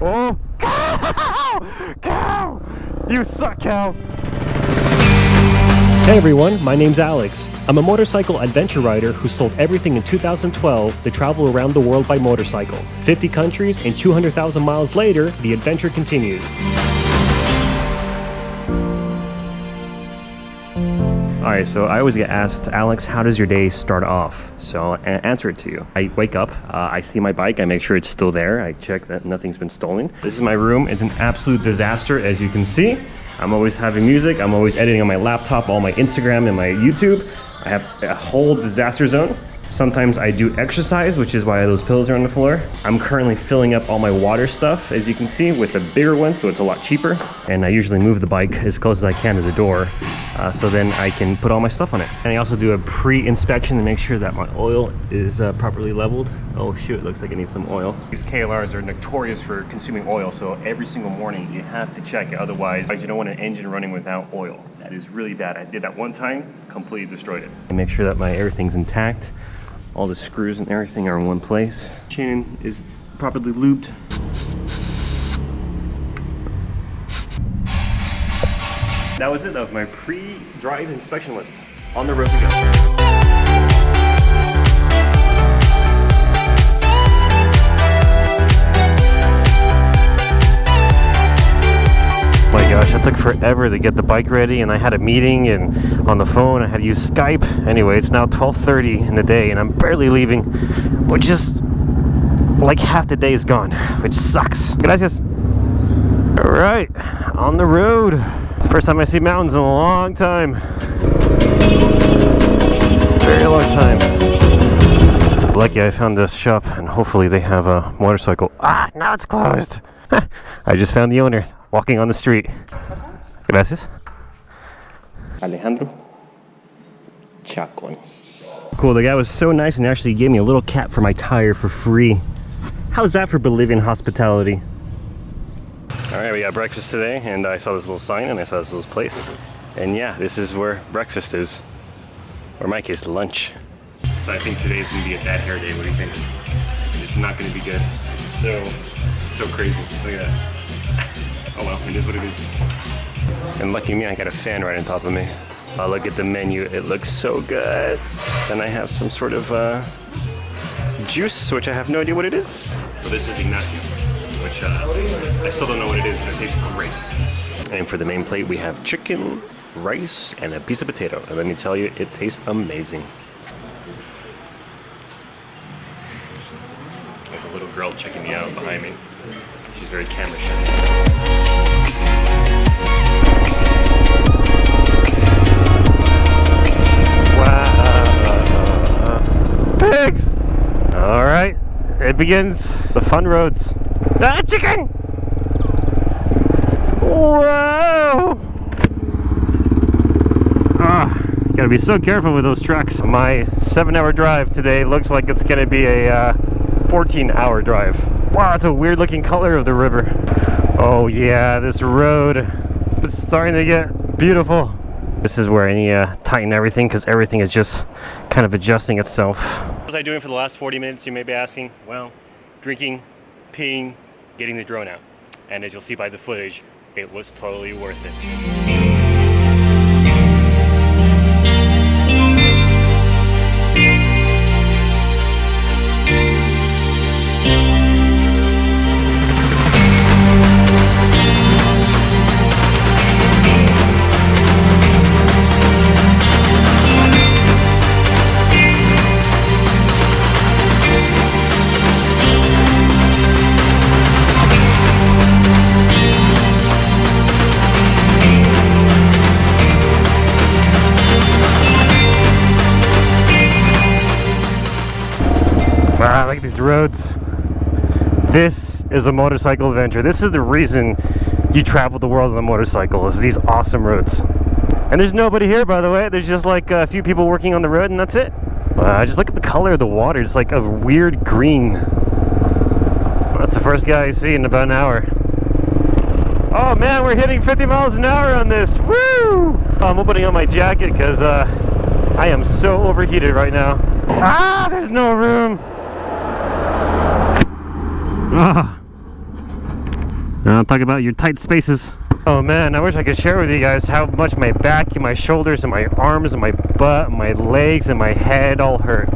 Oh, cow! Cow! You suck, cow! Hey everyone, my name's Alex. I'm a motorcycle adventure rider who sold everything in 2012 to travel around the world by motorcycle. 50 countries and 200,000 miles later, the adventure continues. Alright, so I always get asked, Alex, how does your day start off? So I'll answer it to you. I wake up, I see my bike, I make sure it's still there, I check that nothing's been stolen. This is my room, it's an absolute disaster as you can see. I'm always having music, I'm always editing on my laptop, all my Instagram and my YouTube. I have a whole disaster zone. Sometimes I do exercise, which is why those pillows are on the floor. I'm currently filling up all my water stuff, as you can see, with a bigger one, so it's a lot cheaper. And I usually move the bike as close as I can to the door, so then I can put all my stuff on it. And I also do a pre-inspection to make sure that my oil is properly leveled. Oh shoot, it looks like I need some oil. These KLRs are notorious for consuming oil, so every single morning you have to check it, otherwise you don't want an engine running without oil. That is really bad. I did that one time, completely destroyed it. And make sure that my everything's intact. All the screws and everything are in one place. Chain is properly lubed. That was it. That was my pre-drive inspection list. On the road we go. Oh my gosh, it took forever to get the bike ready, and I had a meeting and on the phone I had to use Skype. Anyway, it's now 12:30 in the day and I'm barely leaving, which is like half the day is gone, which sucks. Gracias. All right, on the road. First time I see mountains in a long time. Very long time. Lucky I found this shop and hopefully they have a motorcycle. Ah, now it's closed. I just found the owner walking on the street. Gracias. Alejandro Chacon. Cool, the guy was so nice and actually gave me a little cap for my tire for free. How's that for Bolivian hospitality? Alright, we got breakfast today and I saw this little sign and I saw this little place. And yeah, this is where breakfast is. Or in my case, lunch. So I think today's gonna be a bad hair day. What do you think? It's not gonna be good. It's so crazy. Look at that. Oh well, it is what it is. And lucky me, I got a fan right on top of me. Look at the menu, it looks so good. Then I have some sort of juice, which I have no idea what it is. So this is Ignacio, which I still don't know what it is, but it tastes great. And for the main plate, we have chicken, rice, and a piece of potato. And let me tell you, it tastes amazing. There's a little girl checking me out behind me. She's very camera shy. Pigs! Alright, it begins. The fun roads. Ah, chicken! Whoa! Gotta be so careful with those trucks. My 7-hour drive today looks like it's gonna be a 14-hour drive. Wow, it's a weird looking color of the river. Oh yeah, this road is starting to get beautiful. This is where I need to tighten everything because everything is just kind of adjusting itself. What was I doing for the last 40 minutes, you may be asking? Well, drinking, peeing, getting the drone out. And as you'll see by the footage, it was totally worth it. Wow, I like these roads. This is a motorcycle adventure. This is the reason you travel the world on a motorcycle, is these awesome roads. And there's nobody here, by the way. There's just like a few people working on the road and that's it. Just look at the color of the water. It's like a weird green. That's the first guy I see in about an hour. Oh man, we're hitting 50 miles an hour on this. Woo! I'm opening up my jacket because I am so overheated right now. Ah, there's no room. Ah. I'll talk about your tight spaces. Oh man, I wish I could share with you guys how much my back and my shoulders and my arms and my butt and my legs and my head all hurt.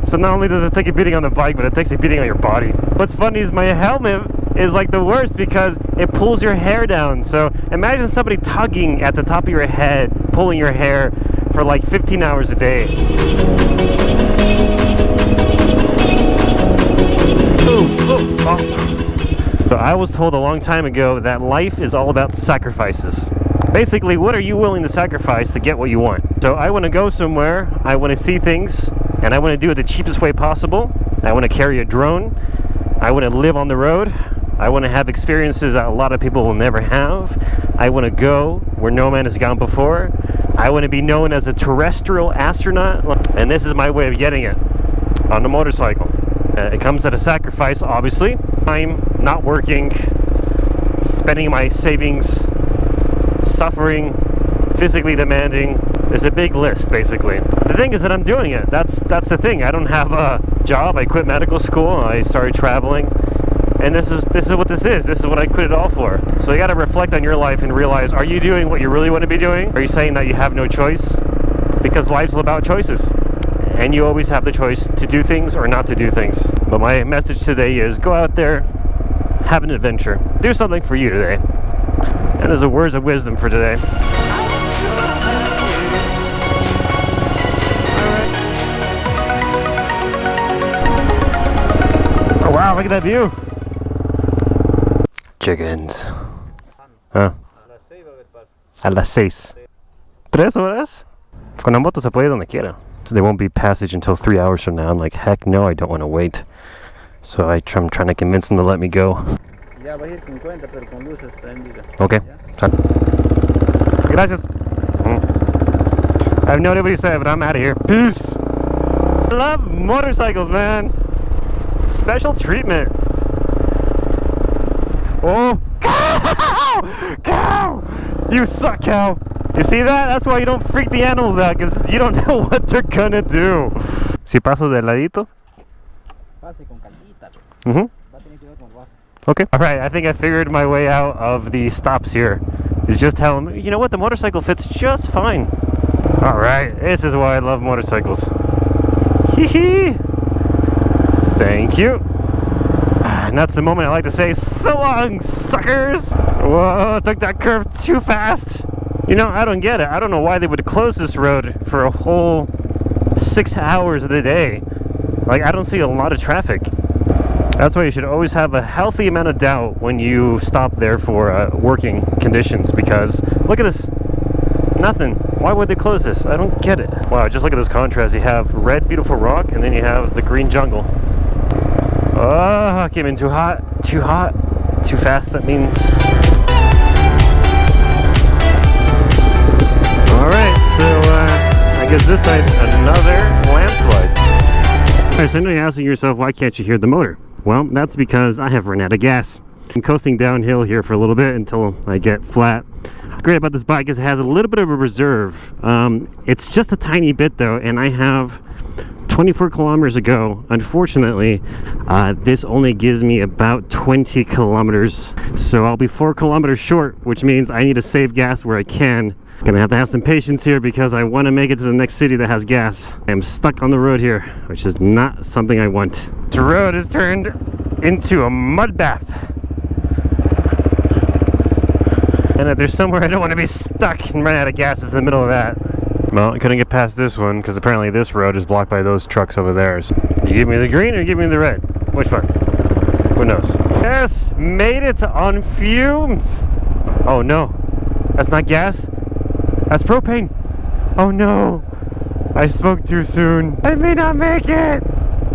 So not only does it take a beating on the bike, but it takes a beating on your body. What's funny is my helmet is like the worst because it pulls your hair down. So imagine somebody tugging at the top of your head, pulling your hair for like 15 hours a day. So I was told a long time ago that life is all about sacrifices. Basically, what are you willing to sacrifice to get what you want? So I want to go somewhere, I want to see things, and I want to do it the cheapest way possible. I want to carry a drone. I want to live on the road. I want to have experiences that a lot of people will never have. I want to go where no man has gone before. I want to be known as a terrestrial astronaut. And this is my way of getting it on the motorcycle. It comes at a sacrifice, obviously. I'm not working, spending my savings, suffering, physically demanding. There's a big list, basically. The thing is that I'm doing it. That's the thing. I don't have a job. I quit medical school. I started traveling. And this is what this is. This is what I quit it all for. So you got to reflect on your life and realize, are you doing what you really want to be doing? Are you saying that you have no choice? Because life's all about choices. And you always have the choice to do things or not to do things. But my message today is go out there, have an adventure. Do something for you today. And there's a words of wisdom for today. Oh wow, look at that view. Chickens. Ah. A las 6. 3 horas? Con la moto se puede ir donde quiera. So there won't be passage until 3 hours from now. I'm like, heck no, I don't want to wait. So I'm trying to convince them to let me go. Okay. Gracias. I have no idea what he said, but I'm out of here. Peace. I love motorcycles, man. Special treatment. Oh, cow! Cow! You suck, cow. You see that? That's why you don't freak the animals out, because you don't know what they're gonna do. Si paso de ladito? Okay. Alright, I think I figured my way out of the stops here. Is just tell them, you know what, the motorcycle fits just fine. Alright, this is why I love motorcycles. Hee hee! Thank you. And that's the moment I like to say, so long, suckers! Whoa, took that curve too fast. You know, I don't get it. I don't know why they would close this road for a whole 6 hours of the day. Like, I don't see a lot of traffic. That's why you should always have a healthy amount of doubt when you stop there for working conditions, because look at this. Nothing. Why would they close this? I don't get it. Wow, just look at this contrast. You have red, beautiful rock, and then you have the green jungle. Oh, I came in too hot, too fast, that means. Alright, so I guess this side, another landslide. Alright, so I know you're asking yourself, why can't you hear the motor? Well, that's because I have run out of gas. I'm coasting downhill here for a little bit until I get flat. Great about this bike is it has a little bit of a reserve. It's just a tiny bit though, and I have 24 kilometers to go. Unfortunately, this only gives me about 20 kilometers. So I'll be 4 kilometers short, which means I need to save gas where I can. Gonna have to have some patience here because I want to make it to the next city that has gas. I am stuck on the road here, which is not something I want. The road has turned into a mud bath. And if there's somewhere I don't want to be stuck and run out of gas, it's in the middle of that. Well, I couldn't get past this one because apparently this road is blocked by those trucks over there. So you give me the green or you give me the red? Which one? Who knows? Yes, made it on fumes. Oh no, that's not gas. That's propane. Oh no, I spoke too soon. I may not make it.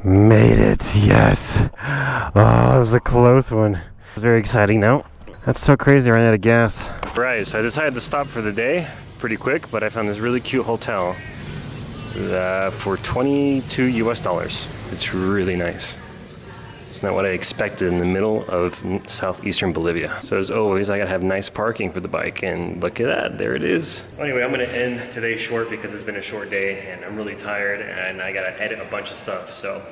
Made it, yes. Oh, that was a close one. It's very exciting now. That's so crazy, I ran out of gas. Right, so I decided to stop for the day. Pretty quick, but I found this really cute hotel for $22 US. It's really nice. It's not what I expected in the middle of southeastern Bolivia. So as always, I gotta have nice parking for the bike, and look at that, there it is. Anyway, I'm gonna end today short because it's been a short day and I'm really tired and I gotta edit a bunch of stuff. So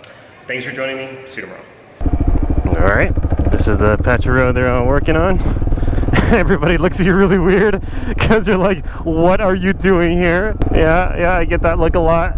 thanks for joining me, see you tomorrow. All right, the This is the patch of road they're working on. Everybody looks at you really weird because you're like, what are you doing here? Yeah, I get that look a lot.